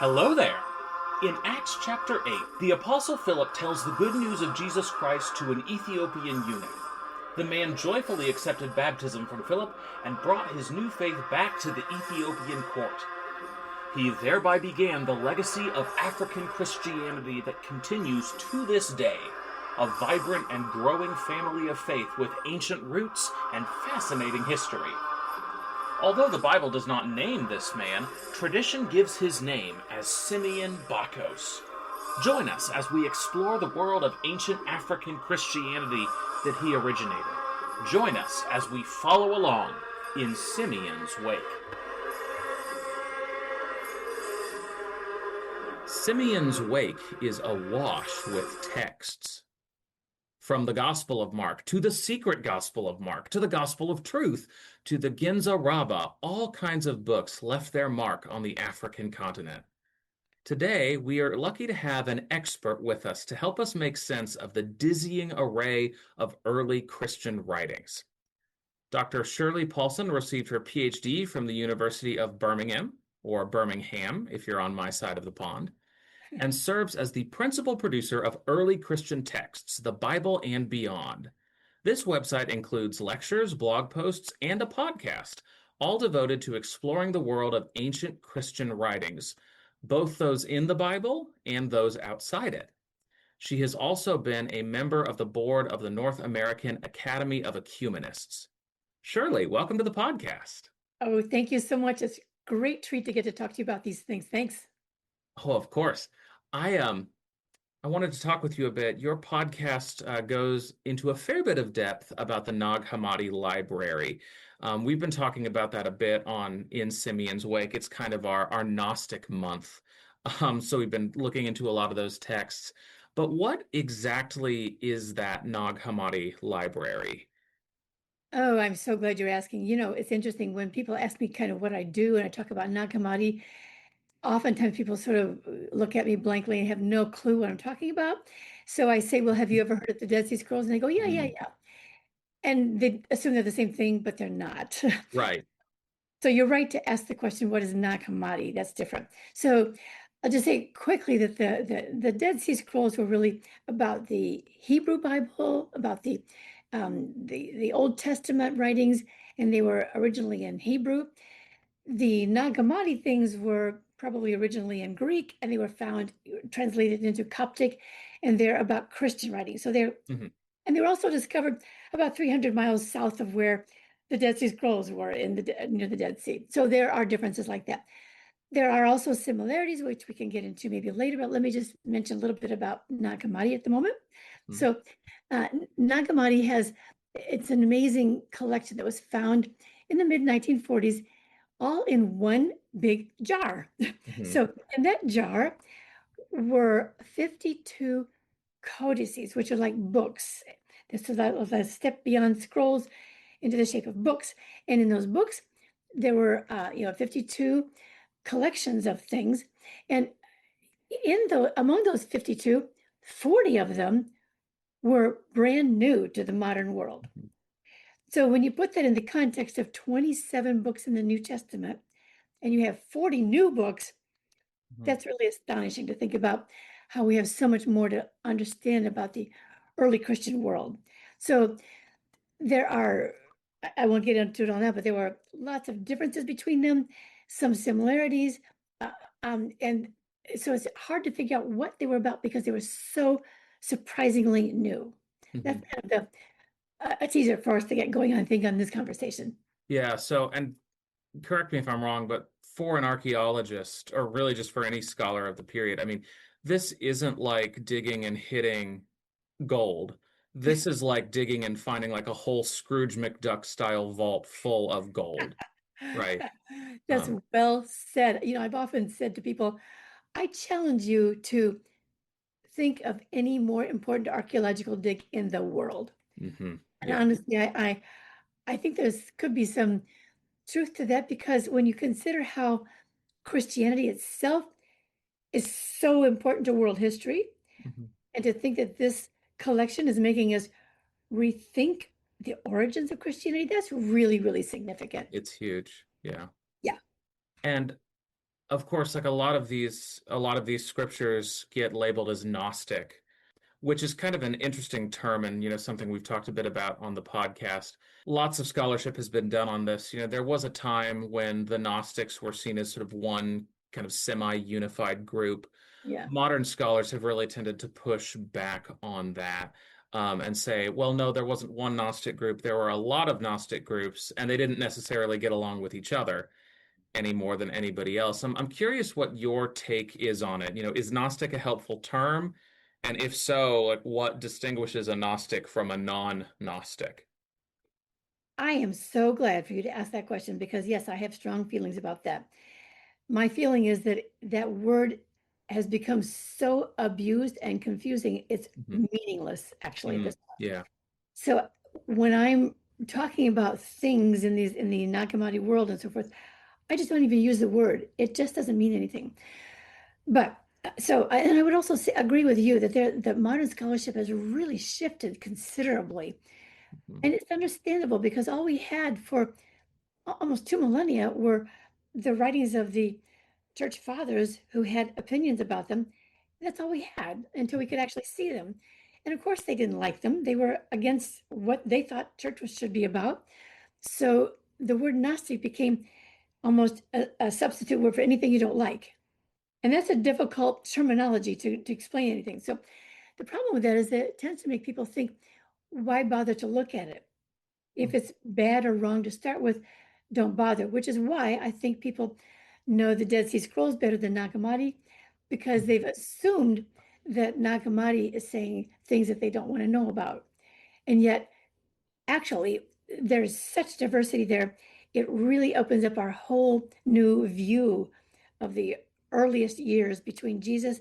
Hello there! In Acts chapter 8, the Apostle Philip tells the good news of Jesus Christ to an Ethiopian eunuch. The man joyfully accepted baptism from Philip and brought his new faith back to the Ethiopian court. He thereby began the legacy of African Christianity that continues to this day, a vibrant and growing family of faith with ancient roots and fascinating history. Although the Bible does not name this man, tradition gives his name as Simeon Bakos. Join us as we explore the world of ancient African Christianity that he originated. Join us as we follow along in Simeon's wake. Simeon's wake is awash with texts. From the Gospel of Mark, to the secret Gospel of Mark, to the Gospel of Truth, to the Ginza Rabbah, all kinds of books left their mark on the African continent. Today, we are lucky to have an expert with us to help us make sense of the dizzying array of early Christian writings. Dr. Shirley Paulson received her PhD from the University of Birmingham, or Birmingham, if you're on my side of the pond, and serves as the principal producer of early Christian texts, the Bible and beyond. This website includes lectures, blog posts, and a podcast, all devoted to exploring the world of ancient Christian writings, both those in the Bible and those outside it. She has also been a member of the board of the North American Academy of Ecumenists. Shirley, welcome to the podcast. Oh, thank you so much. It's a great treat to get to talk to you about these things. Thanks. Oh, of course. I wanted to talk with you a bit. Your podcast goes into a fair bit of depth about the Nag Hammadi library. We've been talking about that a bit in Simeon's Wake. It's kind of our Gnostic month. So we've been looking into a lot of those texts. But what exactly is that Nag Hammadi library? Oh, I'm so glad you're asking. You know, it's interesting when people ask me kind of what I do and I talk about Nag Hammadi. Oftentimes people sort of look at me blankly and have no clue what I'm talking about. So I say, well, have you ever heard of the Dead Sea Scrolls? And they go, yeah. And they assume they're the same thing, but they're not. Right. So you're right to ask the question, what is Nag Hammadi? That's different. So I'll just say quickly that the Dead Sea Scrolls were really about the Hebrew Bible, about the Old Testament writings, and they were originally in Hebrew. The Nag Hammadi things were probably originally in Greek, and they were translated into Coptic, and they're about Christian writing. So and they were also discovered about 300 miles south of where the Dead Sea Scrolls were near the Dead Sea. So there are differences like that. There are also similarities, which we can get into maybe later, but let me just mention a little bit about Nag Hammadi at the moment. So Nag Hammadi it's an amazing collection that was found in the mid-1940s, all in one big jar. So in that jar were 52 codices, which are like books. So that was a step beyond scrolls into the shape of books. And in those books, there were 52 collections of things. And among those 52, 40 of them were brand new to the modern world. So when you put that in the context of 27 books in the New Testament, and you have 40 new books, that's really astonishing to think about how we have so much more to understand about the early Christian world. So I won't get into it on that, but there were lots of differences between them, some similarities. And so it's hard to figure out what they were about because they were so surprisingly new. That's kind of a teaser for us to get going on, I think, on this conversation. Yeah. So, and correct me if I'm wrong, but for an archaeologist, or really just for any scholar of the period, I mean, this isn't like digging and hitting gold. This is like digging and finding like a whole Scrooge McDuck style vault full of gold, right? That's well said. You know, I've often said to people, I challenge you to think of any more important archaeological dig in the world. And honestly, I think could be some truth to that, because when you consider how Christianity itself is so important to world history, and to think that this collection is making us rethink the origins of Christianity, that's really, really significant. It's huge. Yeah. Yeah. And of course, like a lot of these scriptures get labeled as Gnostic, which is kind of an interesting term and, something we've talked a bit about on the podcast. Lots of scholarship has been done on this. There was a time when the Gnostics were seen as sort of one kind of semi-unified group. Yeah. Modern scholars have really tended to push back on that, and say, well, no, there wasn't one Gnostic group. There were a lot of Gnostic groups, and they didn't necessarily get along with each other any more than anybody else. I'm curious what your take is on it. Is Gnostic a helpful term? And if so, like, what distinguishes a Gnostic from a non-Gnostic? I am so glad for you to ask that question because, yes, I have strong feelings about that. My feeling is that that word has become so abused and confusing, it's Hmm. meaningless, actually, at this point. Yeah. So when I'm talking about things in the Nag Hammadi world and so forth, I just don't even use the word. It just doesn't mean anything. But and I would also agree with you that that modern scholarship has really shifted considerably. Mhm. And it's understandable because all we had for almost 2 millennia were the writings of the church fathers who had opinions about them. That's all we had until we could actually see them. And of course, they didn't like them. They were against what they thought church should be about. So the word Gnostic became almost a substitute word for anything you don't like. And that's a difficult terminology to explain anything. So the problem with that is that it tends to make people think, why bother to look at it? If it's bad or wrong to start with, don't bother, which is why I think people know the Dead Sea Scrolls better than Nag Hammadi, because Mhm. they've assumed that Nag Hammadi is saying things that they don't want to know about. And yet, actually, there's such diversity there. It really opens up our whole new view of the earliest years between Jesus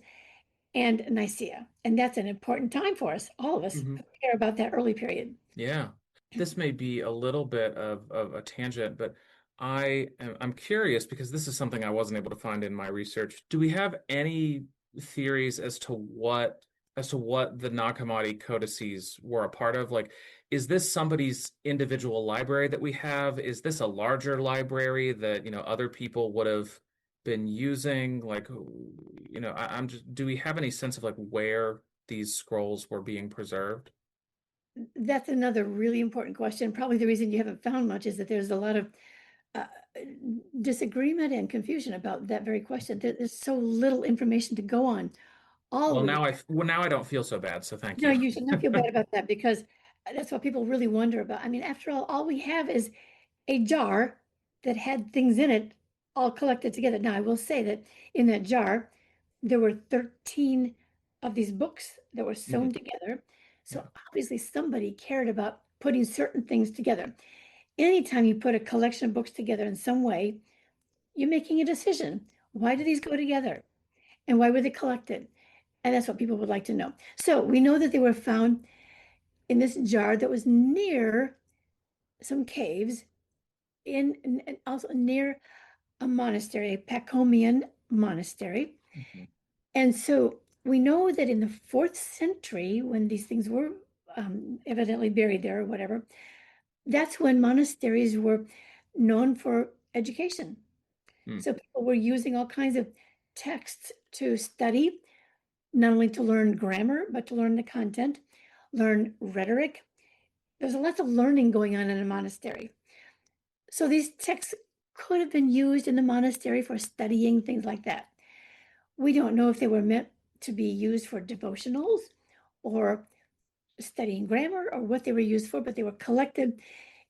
and Nicaea. And that's an important time for us, all of us who Mhm. care about that early period. Yeah. This may be a little bit of a tangent, but I'm curious because this is something I wasn't able to find in my research. Do we have any theories as to what the Nag Hammadi codices were a part of? Like, is this somebody's individual library that we have? Is this a larger library that, other people would have been using? Like, I'm just, do we have any sense of like where these scrolls were being preserved? That's another really important question. Probably the reason you haven't found much is that there's a lot of uh, disagreement and confusion about that very question. There's so little information to go on. All we Well, now I don't feel so bad, so thank No, you. you should not feel bad about that because that's what people really wonder about. I mean, after all we have is a jar that had things in it all collected together. Now, I will say that in that jar, there were 13 of these books that were sewn Mhm. together. So Yeah. obviously somebody cared about putting certain things together. Anytime you put a collection of books together in some way, you're making a decision. Why do these go together? And why were they collected? And that's what people would like to know. So we know that they were found in this jar that was near some caves and also near a monastery, a Pacomian monastery. Mhm. And so we know that in the fourth century, when these things were evidently buried there or whatever, that's when monasteries were known for education. Mm. So people were using all kinds of texts to study, not only to learn grammar, but to learn the content, learn rhetoric. There's lots of learning going on in a monastery. So these texts could have been used in the monastery for studying, things like that. We don't know if they were meant to be used for devotionals or studying grammar or what they were used for, but they were collected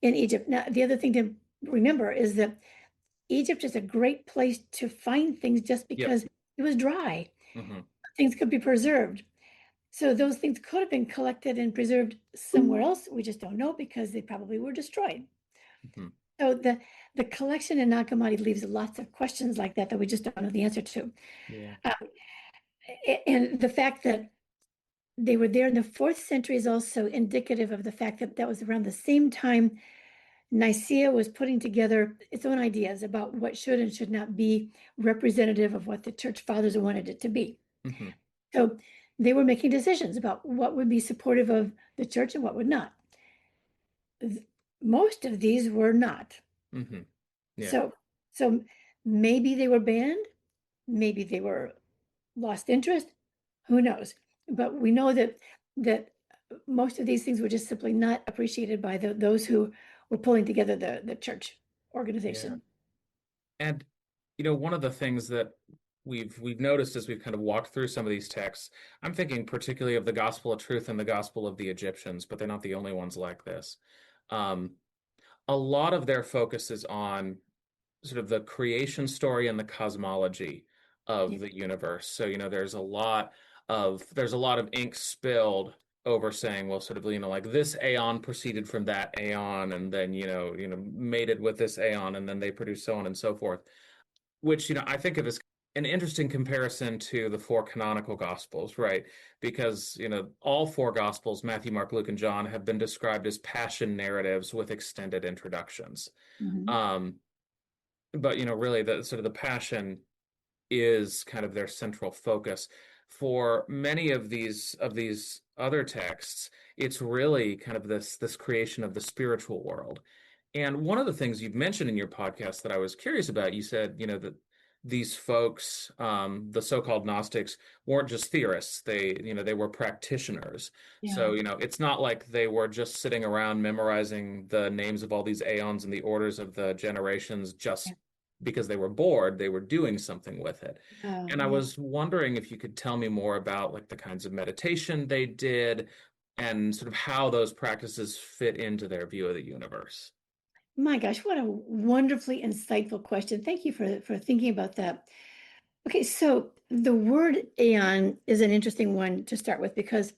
in Egypt. Now, the other thing to remember is that Egypt is a great place to find things just Yep. because it was dry. Hmm. Things could be preserved. So those things could have been collected and preserved somewhere else. We just don't know because they probably were destroyed. Hmm. So the collection in Nag Hammadi leaves lots of questions like that that we just don't know the answer to. Yeah. Um, and the fact that they were there in the fourth century is also indicative of the fact that that was around the same time Nicaea was putting together its own ideas about what should and should not be representative of what the church fathers wanted it to be. Hmm. So they were making decisions about what would be supportive of the church and what would not. Most of these were not. Hmm. Yeah. So so maybe they were banned. Maybe they were lost interest, who knows? But we know that most of these things were just simply not appreciated by those who were pulling together the church Yeah. organization. And one of the things that we've noticed as we've kind of walked through some of these texts, I'm thinking particularly of the Gospel of Truth and the Gospel of the Egyptians, but they're not the only ones like this. Um, a lot of their focus is on sort of the creation story and the cosmology Yeah. of the universe. So, there's a lot of ink spilled over saying, well, sort of, like this aeon proceeded from that aeon and then, mated with this aeon and then they produced so on and so forth, which, I think of as an interesting comparison to the four canonical gospels, right? Because, all four gospels, Matthew, Mark, Luke, and John, have been described as passion narratives with extended introductions. Mhm. Um, but really the sort of the passion is kind of their central focus. For many of these other texts, it's really kind of this creation of the spiritual world. And one of the things you've mentioned in your podcast that I was curious about, you said, that these folks, the so-called Gnostics, weren't just theorists. They were practitioners. Yeah. So, it's not like they were just sitting around memorizing the names of all these aeons and the orders of the generations Yeah. just because they were bored. They were doing something with it. Oh, And I yeah. was wondering if you could tell me more about like the kinds of meditation they did and sort of how those practices fit into their view of the universe. My gosh, what a wonderfully insightful question. Thank you for thinking about that. Okay, so the word aeon is an interesting one to start with because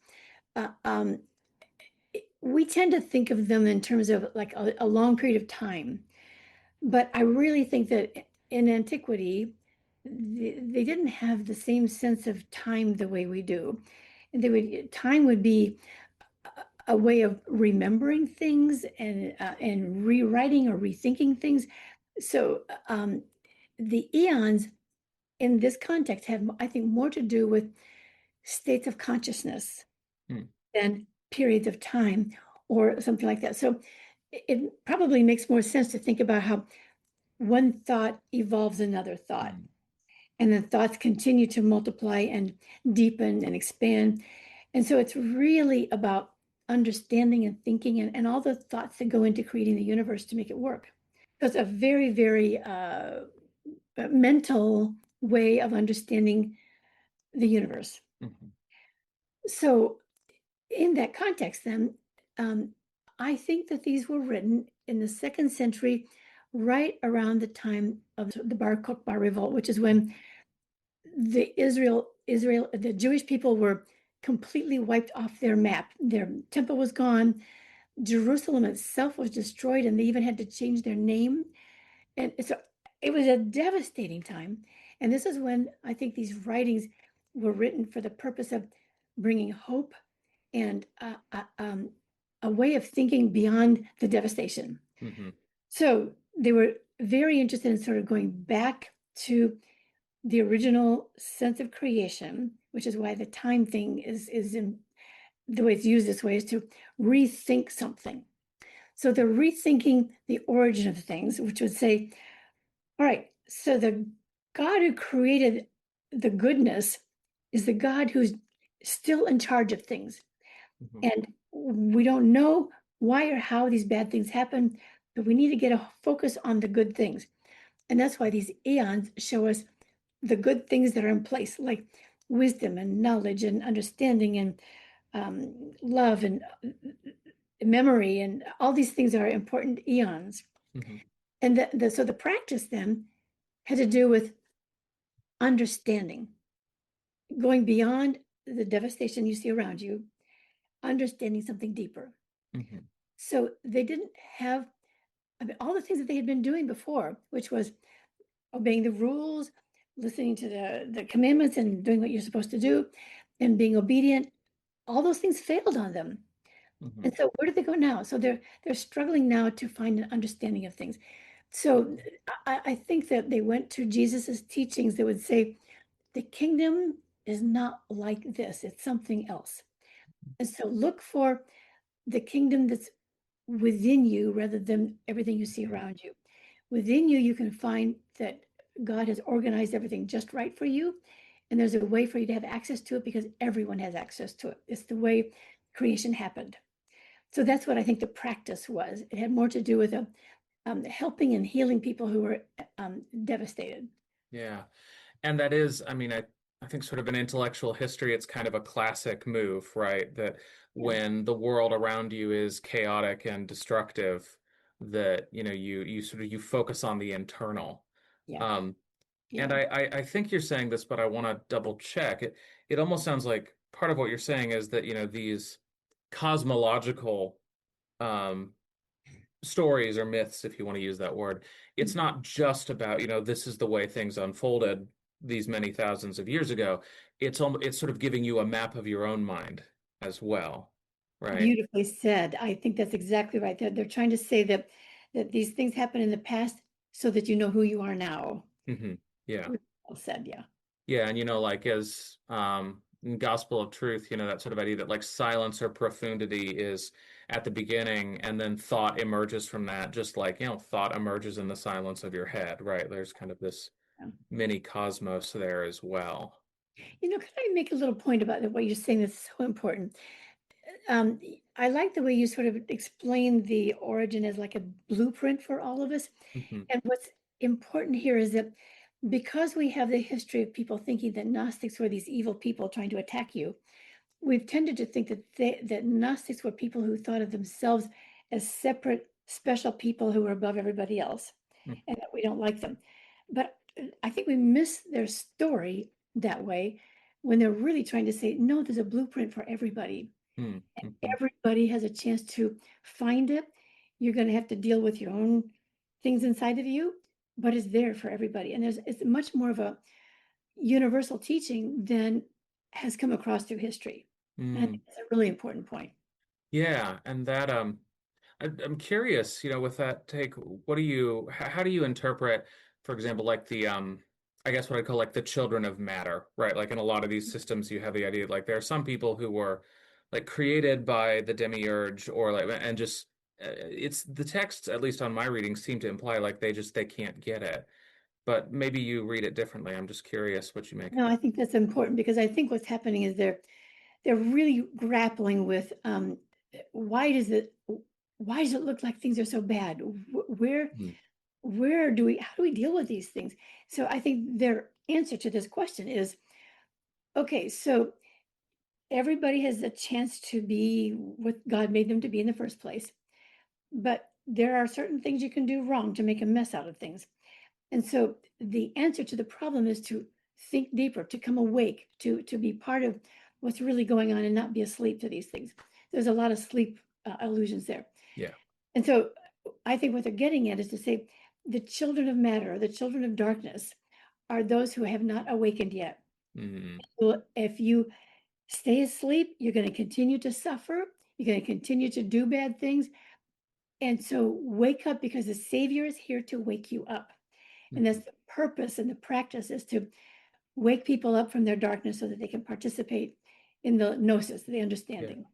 uh, um, we tend to think of them in terms of like a long period of time. But I really think that in antiquity, they didn't have the same sense of time the way we do. And time would be a way of remembering things and rewriting or rethinking things. So the eons in this context have, I think, more to do with states of consciousness Hmm. than periods of time or something like that. So it probably makes more sense to think about how one thought evolves another thought, Hmm. and the thoughts continue to multiply and deepen and expand. And so it's really about understanding and thinking and all the thoughts that go into creating the universe to make it work. So it's a very, very mental way of understanding the universe. Mhm. So in that context, then, um, I think that these were written in the second century, right around the time of the Bar Kokhba revolt, which is when the Jewish people were completely wiped off their map. Their temple was gone. Jerusalem itself was destroyed, and they even had to change their name. And so it was a devastating time. And this is when I think these writings were written for the purpose of bringing hope and a way of thinking beyond the devastation. Mhm. So they were very interested in sort of going back to the original sense of creation, which is why the time thing is in the way it's used this way is to rethink something. So they're rethinking the origin of things, which would say, all right, so the God who created the goodness is the God who's still in charge of things. Mhm. And we don't know why or how these bad things happen, but we need to get a focus on the good things. And that's why these eons show us the good things that are in place, like wisdom and knowledge and understanding and love and memory and all these things are important eons. Mhm. And so the practice then had to do with understanding, going beyond the devastation you see around you, understanding something deeper. Mhm. So they didn't have, I mean, all the things that they had been doing before, which was obeying the rules, listening to the commandments and doing what you're supposed to do, and being obedient. All those things failed on them. Mhm. And so where do they go now? So they're struggling now to find an understanding of things. So I think that they went to Jesus's teachings that would say the kingdom is not like this, it's something else. And so look for the kingdom that's within you rather than everything you see Mhm. around you. Within you, you can find that God has organized everything just right for you, and there's a way for you to have access to it because everyone has access to it. It's the way creation happened. So that's what I think the practice was. It had more to do with helping and healing people who were devastated. Yeah. And that is, I mean, I think sort of in intellectual history, it's kind of a classic move, right? That Yeah, when the world around you is chaotic and destructive, that, you sort of you focus on the internal. yeah, Um, and yeah. I think you're saying this, but I want to double check. It almost sounds like part of what you're saying is that, these cosmological um stories or myths, if you want to use that word, it's not just about, this is the way things unfolded these many thousands of years ago. It's sort of giving you a map of your own mind as well, right? Beautifully said. I think that's exactly right. They're trying to say that these things happen in the past so that you know who you are now. Yeah. Really well said, yeah. Yeah, and like as in Gospel of Truth, that sort of idea that like silence or profundity is at the beginning and then thought emerges from that, just like, thought emerges in the silence of your head, right? There's kind of this Yeah. mini cosmos there as well. Can I make a little point about what you're saying that's so important? Um, I like the way you sort of explain the origin as like a blueprint for all of us. Hmm. And what's important here is that because we have the history of people thinking that Gnostics were these evil people trying to attack you, we've tended to think that Gnostics were people who thought of themselves as separate, special people who were above everybody else, and that we don't like them. But I think we miss their story that way when they're really trying to say, no, there's a blueprint for everybody. Mm-hmm. Everybody has a chance to find it. You're going to have to deal with your own things inside of you, but it's there for everybody. And it's much more of a universal teaching than has come across through history. And I Mm. think that's a really important point. Yeah, and that I'm curious, with that take, how do you interpret, for example, like the I guess what I call like the children of matter, right? Like in a lot of these systems, you have the idea like there are some people who were like created by the demiurge or like and just it's the texts, at least on my reading, seem to imply like they can't get it. But maybe you read it differently. I'm just curious what you make of No, I think that's important because I think what's happening is they're really grappling with why does it why does it look like things are so bad? it. Where do we how do we deal with these things? So I think their answer to this question is okay, so everybody has a chance to be what God made them to be in the first place, but there are certain things you can do wrong to make a mess out of things. And so the answer to the problem is to think deeper, to come awake, to be part of what's really going on and not be asleep to these things. There's a lot of sleep illusions there. Yeah. And so I think what they're getting at is to say the children of matter, the children of darkness, are those who have not awakened yet. Mm. So if you stay asleep, you're going to continue to suffer. You're going to continue to do bad things. And so wake up because the Savior is here to wake you up. And that's Mhm. the purpose and the practice is to wake people up from their darkness so that they can participate in the gnosis, the Yeah. understanding.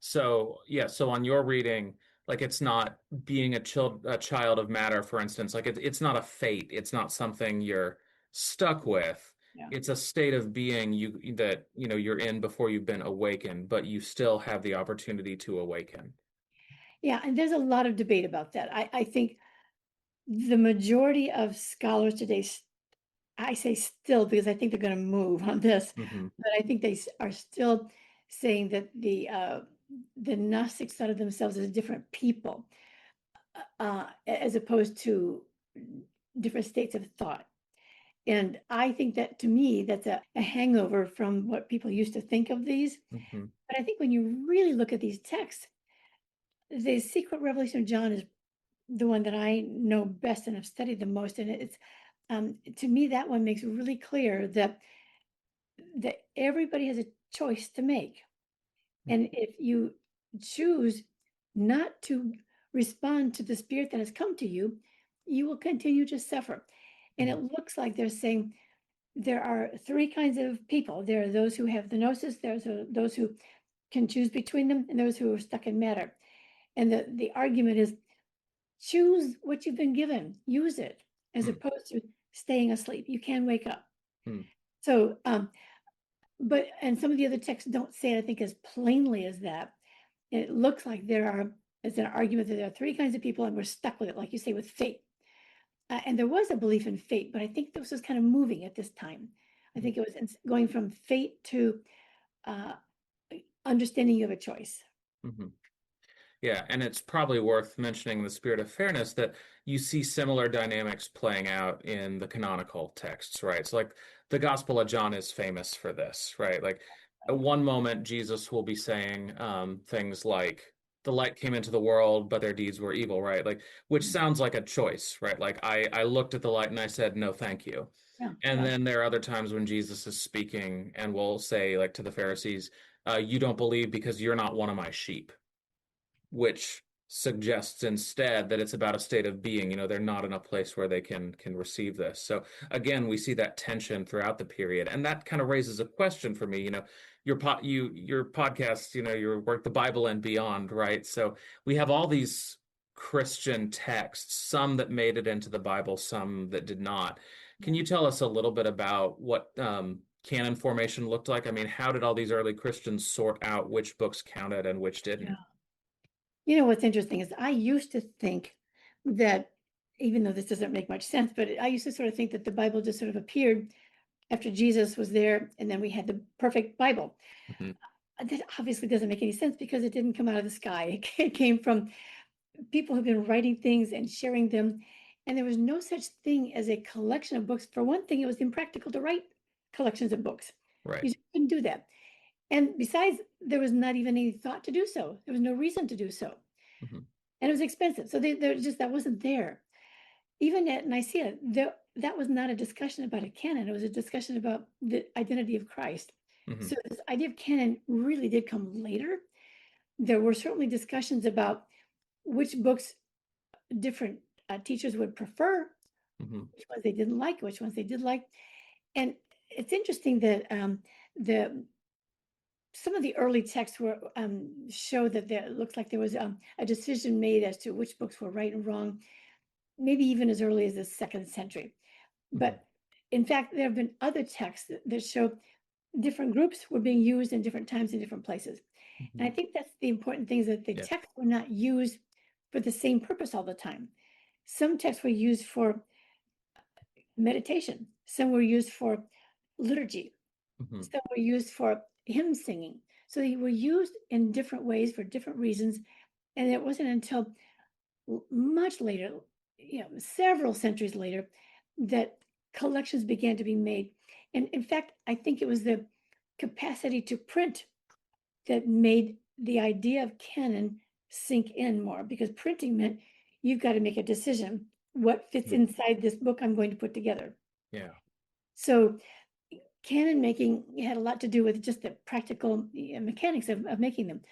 So yeah, so on your reading, like it's not being a child of matter, for instance, like it's not a fate, it's not something you're stuck with. Yeah. It's a state of being that you're in before you've been awakened, but you still have the opportunity to awaken. Yeah. And there's a lot of debate about that. I think the majority of scholars today, I say still because I think they're going to move on this, Hmm. but I think they are still saying that the Gnostics thought of themselves as different people, as opposed to different states of thought. And I think that to me, that's a hangover from what people used to think of these. Hmm. But I think when you really look at these texts, the secret revelation of John is the one that I know best and have studied the most. And it's to me, that one makes really clear that everybody has a choice to make. And if you choose not to respond to the spirit that has come to you, you will continue to suffer. And it looks like they're saying there are three kinds of people. There are those who have the gnosis, there's those who can choose between them, and those who are stuck in matter. And the argument is choose what you've been given, use it, as Hmm. opposed to staying asleep. You can wake up. Hmm. So, and some of the other texts don't say it, I think, as plainly as that. It looks like is an argument that there are three kinds of people, and we're stuck with it, like you say, with fate. And there was a belief in fate, but I think this was kind of moving at this time. I think it was going from fate to uh, understanding you have a choice. Mhm. Yeah, and it's probably worth mentioning in the spirit of fairness that you see similar dynamics playing out in the canonical texts, right? So, like, the Gospel of John is famous for this, right? Like, at one moment, Jesus will be saying things like, "The light came into the world, but their deeds were evil," right? Like, which sounds like a choice, right? Like, I looked at the light and I said, "No, thank you." Yeah, And yeah, then there are other times when Jesus is speaking and will say, like, to the Pharisees, "You don't believe because you're not one of my sheep," which suggests instead that it's about a state of being. They're not in a place where they can receive this. So again, we see that tension throughout the period, and that kind of raises a question for me. Your podcast, your work, the Bible and beyond, right? So we have all these Christian texts, some that made it into the Bible, some that did not. Can yeah, you tell us a little bit about what canon formation looked like? I mean, how did all these early Christians sort out which books counted and which didn't? yeah. You know what's interesting is I used to think that, even though this doesn't make much sense, but I used to sort of think that the Bible just sort of appeared after Jesus was there, and then we had the perfect Bible. Mhm. That obviously doesn't make any sense because it didn't come out of the sky. It came from people who've been writing things and sharing them. And there was no such thing as a collection of books. For one thing, it was impractical to write collections of books. Right. You just couldn't do that. And besides, there was not even any thought to do so. There was no reason to do so. Mhm. And it was expensive. So there just that wasn't there. Even at Nicaea, that was not a discussion about a canon. It was a discussion about the identity of Christ. So Mhm. this idea of canon really did come later. There were certainly discussions about which books different teachers would prefer, Mhm. which ones they didn't like, which ones they did like. And it's interesting that the some of the early texts were show that there it looks like there was a decision made as to which books were right and wrong, maybe even as early as the second century. Mhm. But in fact, there have been other texts that show different groups were being used in different times in different places. And Mhm. I think that's the important thing is that the Yeah. texts were not used for the same purpose all the time. Some texts were used for meditation, some were used for liturgy, Mhm. some were used for hymn singing. So they were used in different ways for different reasons. And it wasn't until much later, several centuries later, that collections began to be made. And in fact, I think it was the capacity to print that made the idea of canon sink in more because printing meant you've got to make a decision what fits Mhm. inside this book I'm going to put together. Yeah. So canon making had a lot to do with just the practical mechanics of making them.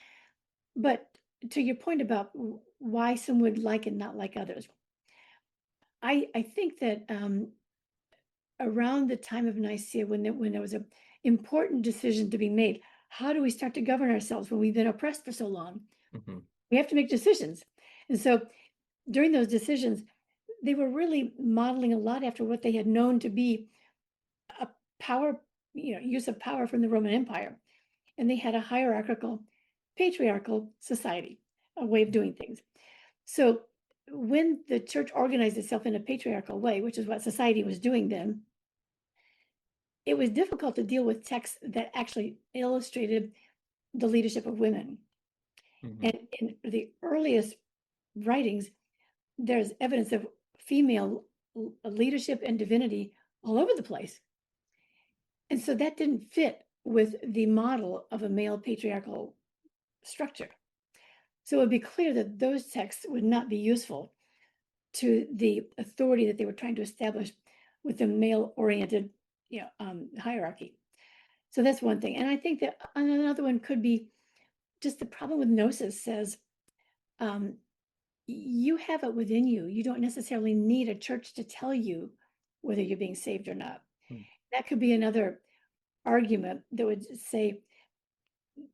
But to your point about why some would like and not like others, I think that around the time of Nicaea, when there was an important decision to be made, how do we start to govern ourselves when we've been oppressed for so long? Mhm. We have to make decisions. And so during those decisions, they were really modeling a lot after what they had known to be a power, use of power from the Roman Empire. And they had a hierarchical, patriarchal society, a way of doing things. So when the church organized itself in a patriarchal way, which is what society was doing then, it was difficult to deal with texts that actually illustrated the leadership of women. Mhm. And in the earliest writings, there's evidence of female leadership and divinity all over the place. And so that didn't fit with the model of a male patriarchal structure. So it would be clear that those texts would not be useful to the authority that they were trying to establish with the male oriented hierarchy. So that's one thing. And I think that another one could be just the problem with gnosis says um, you have it within you. You don't necessarily need a church to tell you whether you're being saved or not. Mhm. That could be another argument that would say,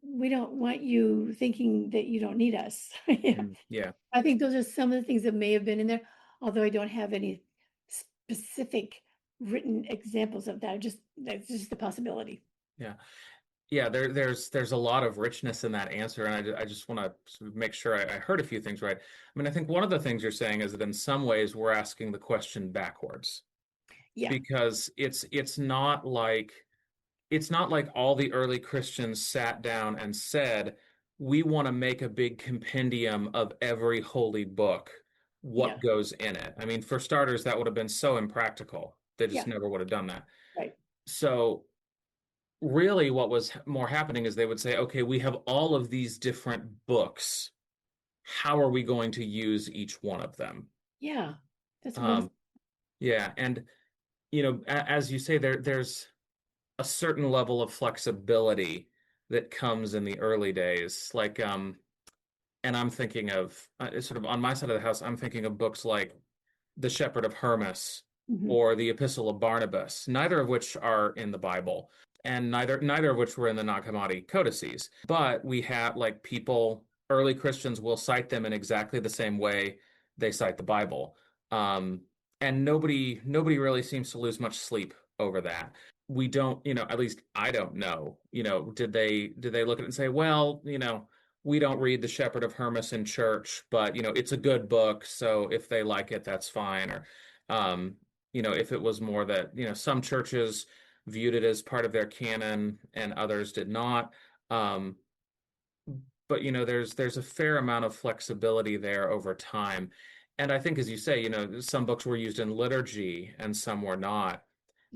we don't want you thinking that you don't need us. Yeah. Mhm. Yeah. I think those are some of the things that may have been in there, although I don't have any specific written examples of that. That's just a possibility. Yeah. Yeah, there's a lot of richness in that answer, and I just want to sort of make sure I heard a few things right. I mean, I think one of the things you're saying is that in some ways we're asking the question backwards, Yeah, because it's not like all the early Christians sat down and said, we want to make a big compendium of every holy book, yeah, what goes in it. I mean, for starters, that would have been so impractical. They just yeah, never would have done that. right. So really what was more happening is they would say, okay, we have all of these different books. How are we going to use each one of them? Yeah, that's well. Um, yeah, and as you say, there's a certain level of flexibility that comes in the early days. Like, and I'm thinking of sort of on my side of the house, I'm thinking of books like The Shepherd of Hermas Mhm. or the Epistle of Barnabas, neither of which are in the Bible, and neither of which were in the Nag Hammadi codices. But we have like early Christians will cite them in exactly the same way they cite the Bible. Um, and nobody really seems to lose much sleep over that. We don't, at least I don't know, did they look at it and say, well, we don't read The Shepherd of Hermas in church, but it's a good book, so if they like it, that's fine. Or um, if it was more that, some churches viewed it as part of their canon and others did not. Um, but there's a fair amount of flexibility there over time. And I think, as you say, some books were used in liturgy and some were not.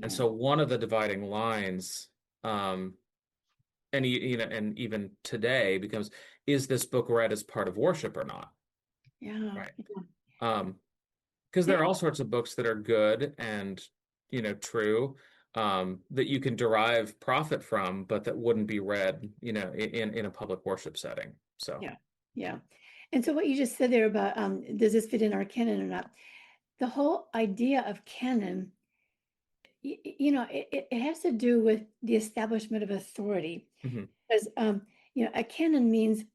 And Yeah, so one of the dividing lines, um, and even today becomes, is this book read as part of worship or not? yeah, Right. yeah. Um, because there Yeah, are all sorts of books that are good and true, that you can derive profit from, but that wouldn't be read in a public worship setting. So yeah, yeah. And so what you just said there about does this fit in our canon or not? The whole idea of canon, it has to do with the establishment of authority. mhm, Because a canon means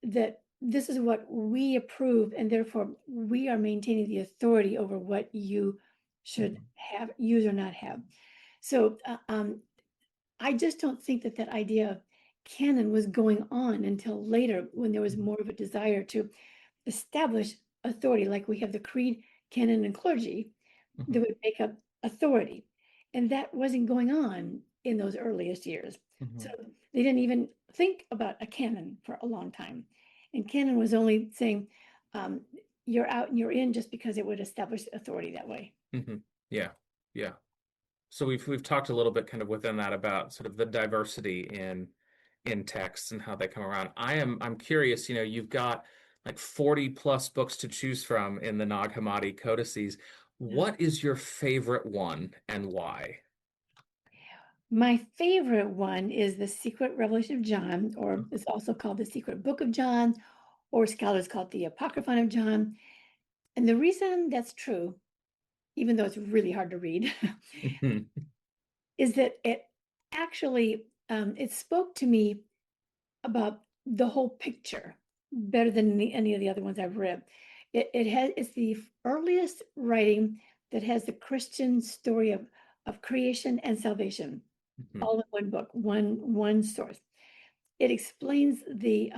that this is what we approve, and therefore we are maintaining the authority over what you should mhm, have, use or not have. So I just don't think that that idea of canon was going on until later when there was mhm, more of a desire to establish authority, like we have the creed, canon, and clergy that mhm, would make up authority. And that wasn't going on in those earliest years. So mhm, they didn't even think about a canon for a long time. And canon was only saying um, you're out and you're in just because it would establish authority that way. mhm. Yeah, yeah. So we've talked a little bit kind of within that about sort of the diversity in texts and how they come around. I'm curious, you've got like 40 plus books to choose from in the Nag Hammadi codices. Yeah. What is your favorite one and why? My favorite one is the Secret Revelation of John, or it's also called the Secret Book of John, or scholars call it the Apocryphon of John. And the reason that's true, even though it's really hard to read, Mhm, is that it actually it spoke to me about the whole picture better than any of the other ones I've read. It's the earliest writing that has the Christian story of creation and salvation mhm, all in one book, one source. It explains the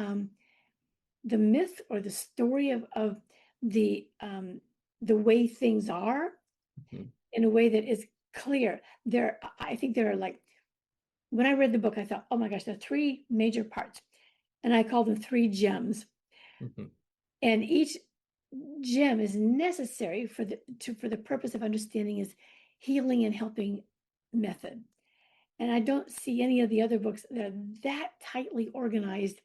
myth or the story of the way things are mhm, in a way that is clear. I think there are like when I read the book, I thought, oh my gosh, there are three major parts, and I call them three gems. mhm, And each gem is necessary for the purpose of understanding his healing and helping method. And I don't see any of the other books that are that tightly organized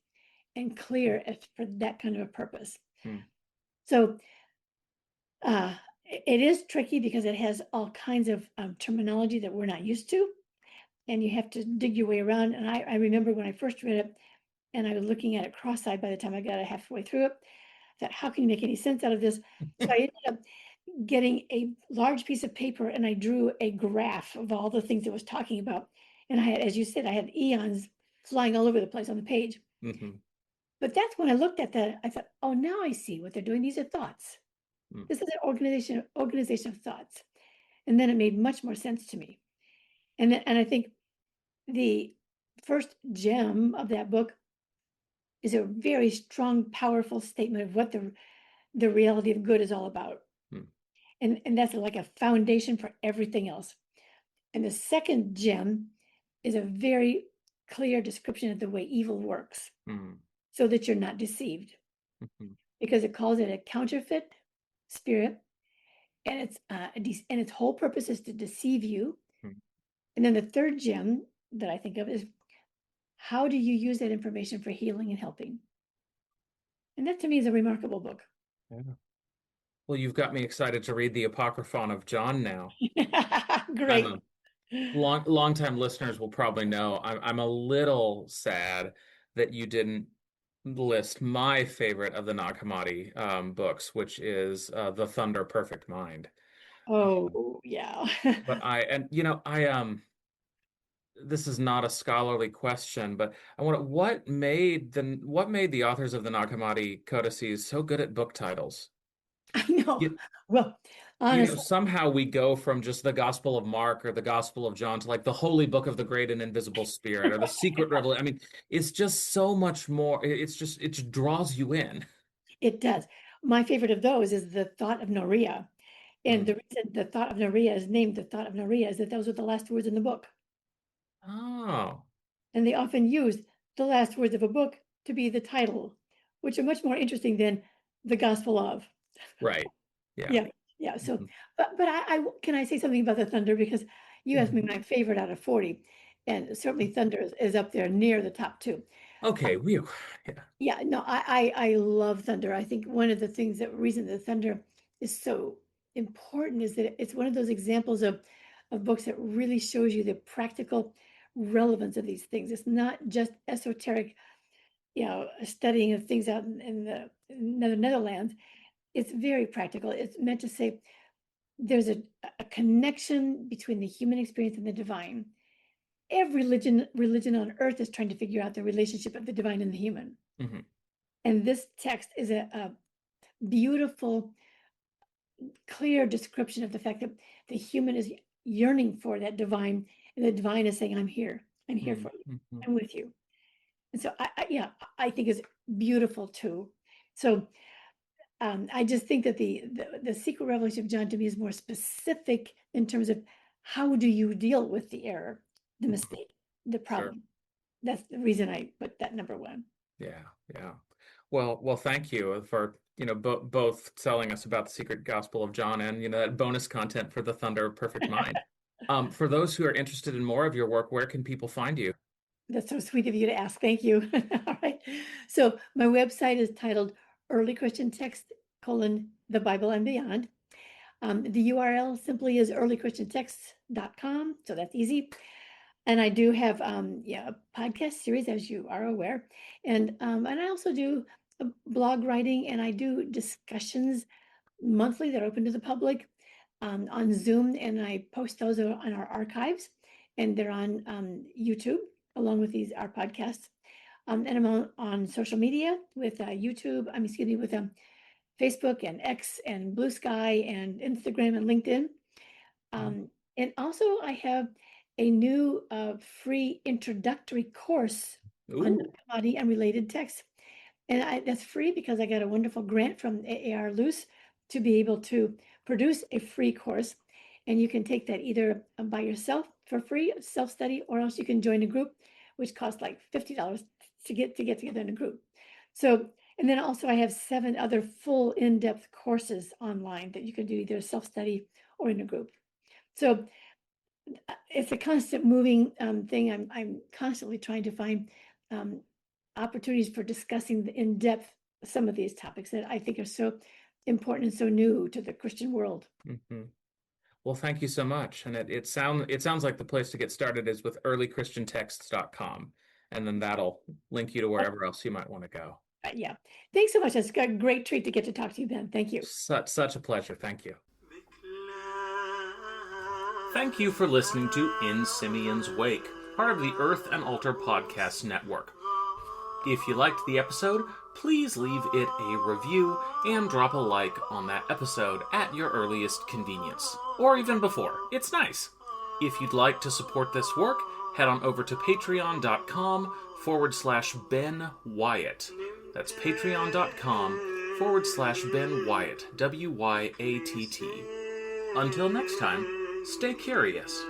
and clear as for that kind of a purpose. mhm, So it is tricky because it has all kinds of terminology that we're not used to, and you have to dig your way around. And I remember when I first read it, and I was looking at it cross-eyed by the time I got it halfway through it, that how can you make any sense out of this? So I ended up getting a large piece of paper and I drew a graph of all the things it was talking about. And I had, as you said, I had eons flying all over the place on the page. mhm, But that's when I looked at that, I thought, oh, now I see what they're doing. These are thoughts. mhm, This is an organization of thoughts. And then it made much more sense to me. And I think the first gem of that book is a very strong, powerful statement of what the reality of good is all about. Hmm. And that's like a foundation for everything else. And the second gem is a very clear description of the way evil works, so that you're not deceived, because it calls it a counterfeit spirit, and its whole purpose is to deceive you. And then the third gem that I think of is, how do you use that information for healing and helping? And that to me is a remarkable book. Yeah. Well, you've got me excited to read the Apocryphon of John now. Great. Long-time listeners will probably know I'm a little sad that you didn't list my favorite of the Nag Hammadi books, which is The Thunder Perfect Mind. Oh, yeah. But this is not a scholarly question, but I wonder what made the authors of the Nag Hammadi codices so good at book titles? I know. You, Well, honestly, somehow we go from just the Gospel of Mark or the Gospel of John to like the Holy Book of the Great and Invisible Spirit or the Secret Revelation. I mean, it's just so much more. It just draws you in. it does. My favorite of those is the Thought of Norea. And the reason the Thought of Norea is named the Thought of Norea is that those are the last words in the book. Oh, And they often use the last words of a book to be the title, which are much more interesting than the Gospel of. right. Yeah. Yeah, yeah. So, but I can I say something about the Thunder, because you asked me my favorite out of 40, and certainly Thunder is up there near the top two. Okay. Yeah. Yeah, no, I love Thunder. I think one of the things that reason that Thunder is so important is that it's one of those examples of books that really shows you the practical relevance of these things. It's not just esoteric, studying of things out in the Netherlands. It's very practical. It's meant to say there's a connection between the human experience and the divine. Every religion on earth is trying to figure out the relationship of the divine and the human. And this text is a beautiful, clear description of the fact that the human is yearning for that divine, and the divine is saying, I'm here for you, I'm with you. And so I think it's beautiful too. So I just think that the Secret Revelation of John to me is more specific in terms of how do you deal with the error, the mistake, the problem. Sure. That's the reason I put that number one. Yeah, yeah. Well, thank you for both telling us about the Secret Gospel of John and that bonus content for the Thunder Perfect Mind. For those who are interested in more of your work, where can people find you? That's so sweet of you to ask. Thank you. All right. So my website is titled Early Christian Text: the Bible and Beyond. The URL simply is earlychristiantexts.com. So that's easy. And I do have a podcast series, as you are aware. And I also do blog writing, and I do discussions monthly that are open to the public on Zoom, and I post those on our archives, and they're on YouTube along with our podcasts. And I'm on social media with YouTube, with Facebook and X and Blue Sky and Instagram and LinkedIn. And also I have a new free introductory course on Nag Hammadi and related texts. And that's free because I got a wonderful grant from AAR Luce to be able to produce a free course. And you can take that either by yourself for free, self-study, or else you can join a group, which costs like $50 to get together in a group. So, and then also I have 7 other full in-depth courses online that you can do either self-study or in a group. So it's a constant moving thing. I'm constantly trying to find opportunities for discussing in depth some of these topics that I think are so important and so new to the Christian world. Well, thank you so much. And it sounds like the place to get started is with earlychristiantexts.com, and then that'll link you to wherever else you might want to go. Yeah. Thanks so much. It's a great treat to get to talk to you, Ben. Thank you. Such a pleasure. Thank you. Thank you for listening to In Simeon's Wake, part of the Earth and Altar Podcast Network. If you liked the episode, please leave it a review and drop a like on that episode at your earliest convenience, or even before. It's nice. If you'd like to support this work, head on over to patreon.com/Ben Wyatt. That's patreon.com/Ben Wyatt, WYATT. Until next time, stay curious.